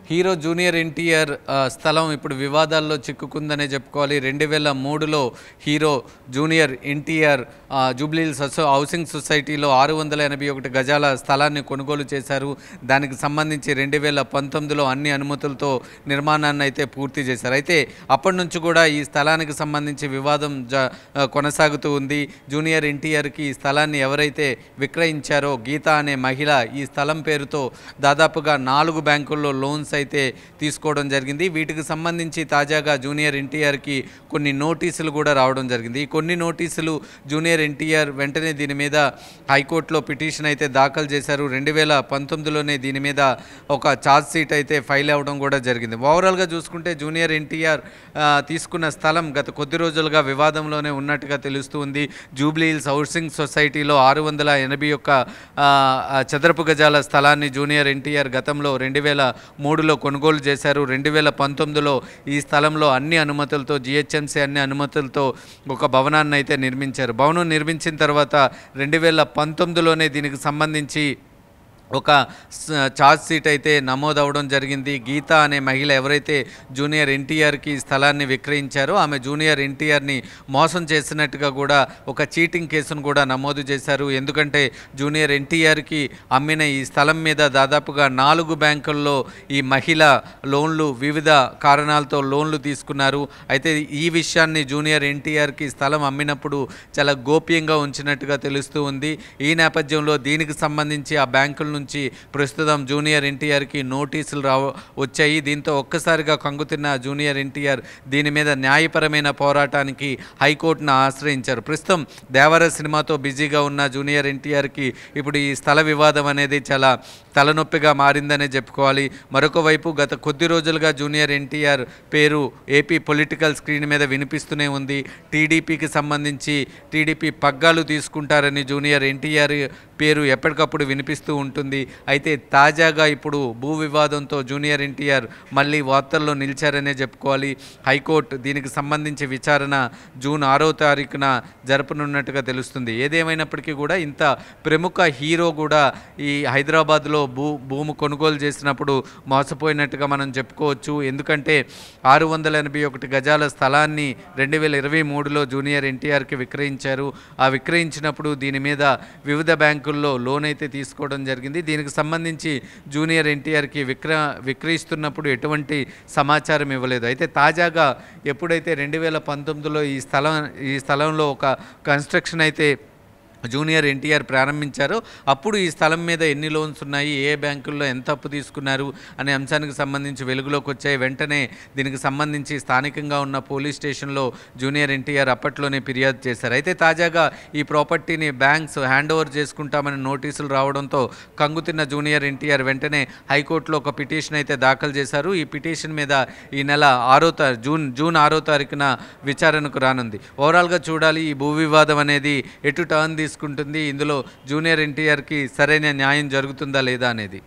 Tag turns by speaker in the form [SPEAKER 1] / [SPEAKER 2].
[SPEAKER 1] Hero junior NTR స్థలం ఇప్పుడు వివాదాల్లో చిక్కుకుందనే చెప్పుకోవాలి. 2003లో hero junior NTR Jubilee Hills housing సొసైటీలో 681 గజాల స్థలాన్ని కొనుగోలు చేశారు. దానికి సంబంధించి 2019లో అన్ని అనుమతులతో నిర్మాణాన్ని అయితే పూర్తి చేశారు. అయితే అప్పటి నుంచి కూడా ఈ స్థలానికి సంబంధించి వివాదం కొనసాగుతూ ఉంది. జూనియర్ ఎన్టీఆర్కి ఈ స్థలాన్ని ఎవరైతే విక్రయించారో గీత అనే మహిళ ఈ స్థలం పేరుతో దాదాపుగా 4 బ్యాంకుల్లో లోన్స్ అయితే తీసుకోవడం జరిగింది. వీటికి సంబంధించి తాజాగా జూనియర్ ఎన్టీఆర్కి కొన్ని నోటీసులు కూడా రావడం జరిగింది. ఈ కొన్ని నోటీసులు జూనియర్ ఎన్టీఆర్ వెంటనే దీని మీద హైకోర్టులో పిటిషన్ అయితే దాఖలు చేశారు. 2019లోనే దీని మీద ఒక ఛార్జ్ షీట్ అయితే ఫైల్ అవ్వడం కూడా జరిగింది. ఓవరాల్గా చూసుకుంటే జూనియర్ ఎన్టీఆర్ తీసుకున్న స్థలం గత కొద్ది రోజులుగా వివాదంలోనే ఉన్నట్టుగా తెలుస్తుంది. జూబ్లీహిల్స్ హౌసింగ్ సొసైటీలో 681 చదరపు గజాల స్థలాన్ని జూనియర్ ఎన్టీఆర్ గతంలో 2003లో కొనుగోలు చేశారు. 2019లో ఈ స్థలంలో అన్ని అనుమతులతో జిహెచ్ఎంసీ అన్ని అనుమతులతో ఒక భవనాన్ని అయితే నిర్మించారు. భవనం నిర్మించిన తర్వాత 2019లోనే దీనికి సంబంధించి ఒక ఛార్జ్ షీట్ అయితే నమోదవడం జరిగింది. గీత అనే మహిళ ఎవరైతే జూనియర్ ఎన్టీఆర్కి స్థలాన్ని విక్రయించారో ఆమె జూనియర్ ఎన్టీఆర్ని మోసం చేసినట్టుగా కూడా ఒక చీటింగ్ కేసును కూడా నమోదు చేశారు. ఎందుకంటే జూనియర్ ఎన్టీఆర్కి అమ్మిన ఈ స్థలం మీద దాదాపుగా 4 బ్యాంకుల్లో ఈ మహిళ లోన్లు వివిధ కారణాలతో లోన్లు తీసుకున్నారు. అయితే ఈ విషయాన్ని జూనియర్ ఎన్టీఆర్కి స్థలం అమ్మినప్పుడు చాలా గోప్యంగా ఉంచినట్టుగా తెలుస్తూ ఉంది. ఈ నేపథ్యంలో దీనికి సంబంధించి ఆ బ్యాంకుల నుంచి ప్రస్తుతం జూనియర్ ఎన్టీఆర్కి నోటీసులు వచ్చాయి. దీంతో ఒక్కసారిగా కంగుతిన్న జూనియర్ ఎన్టీఆర్ దీని మీద న్యాయపరమైన పోరాటానికి హైకోర్టును ఆశ్రయించారు. ప్రస్తుతం దేవర సినిమాతో బిజీగా ఉన్న జూనియర్ ఎన్టీఆర్కి ఇప్పుడు ఈ స్థల వివాదం అనేది చాలా తలనొప్పిగా మారిందనే చెప్పుకోవాలి. మరొక వైపు గత కొద్ది రోజులుగా జూనియర్ ఎన్టీఆర్ పేరు ఏపీ పొలిటికల్ స్క్రీన్ మీద వినిపిస్తూనే ఉంది. టీడీపీకి సంబంధించి టీడీపీ పగ్గాలు తీసుకుంటారని జూనియర్ ఎన్టీఆర్ పేరు ఎప్పటికప్పుడు వినిపిస్తూ ఉంటుంది. అయితే తాజాగా ఇప్పుడు భూ వివాదంతో జూనియర్ ఎన్టీఆర్ మళ్ళీ వార్తల్లో నిలిచారనే చెప్పుకోవాలి. హైకోర్టు దీనికి సంబంధించి విచారణ జూన్ 6వ తారీఖున జరపనున్నట్టుగా తెలుస్తుంది. ఏదేమైనప్పటికీ కూడా ఇంత ప్రముఖ హీరో కూడా ఈ హైదరాబాద్లో భూమి కొనుగోలు చేసినప్పుడు మోసపోయినట్టుగా మనం చెప్పుకోవచ్చు. ఎందుకంటే 681 గజాల స్థలాన్ని 2023లో జూనియర్ ఎన్టీఆర్కి విక్రయించారు. ఆ విక్రయించినప్పుడు దీని మీద వివిధ బ్యాంకుల్లో లోన్ అయితే తీసుకోవడం జరిగింది. దీనికి సంబంధించి జూనియర్ ఎన్టీఆర్కి విక్రయిస్తున్నప్పుడు ఎటువంటి సమాచారం ఇవ్వలేదు. అయితే తాజాగా ఎప్పుడైతే 2019లో ఈ స్థలంలో ఒక కన్స్ట్రక్షన్ అయితే జూనియర్ ఎన్టీఆర్ ప్రారంభించారు. అప్పుడు ఈ స్థలం మీద ఎన్ని లోన్స్ ఉన్నాయి, ఏ బ్యాంకుల్లో ఎంత అప్పు తీసుకున్నారు అనే అంశానికి సంబంధించి వెలుగులోకి వచ్చాయి. వెంటనే దీనికి సంబంధించి స్థానికంగా ఉన్న పోలీస్ స్టేషన్లో జూనియర్ ఎన్టీఆర్ అప్పట్లోనే ఫిర్యాదు చేశారు. అయితే తాజాగా ఈ ప్రాపర్టీని బ్యాంక్స్ హ్యాండ్ ఓవర్ చేసుకుంటామని నోటీసులు రావడంతో కంగుతిన్న జూనియర్ ఎన్టీఆర్ వెంటనే హైకోర్టులో ఒక పిటిషన్ అయితే దాఖలు చేశారు. ఈ పిటిషన్ మీద ఈ నెల జూన్ 6వ తారీఖున విచారణకు రానుంది. ఓవరాల్గా చూడాలి ఈ భూ వివాదం అనేది ఎటు టర్న్ తీసుకుంటుంది, ఇందులో జూనియర్ ఎన్టీఆర్కి సరైన న్యాయం జరుగుతుందా లేదా అనేది.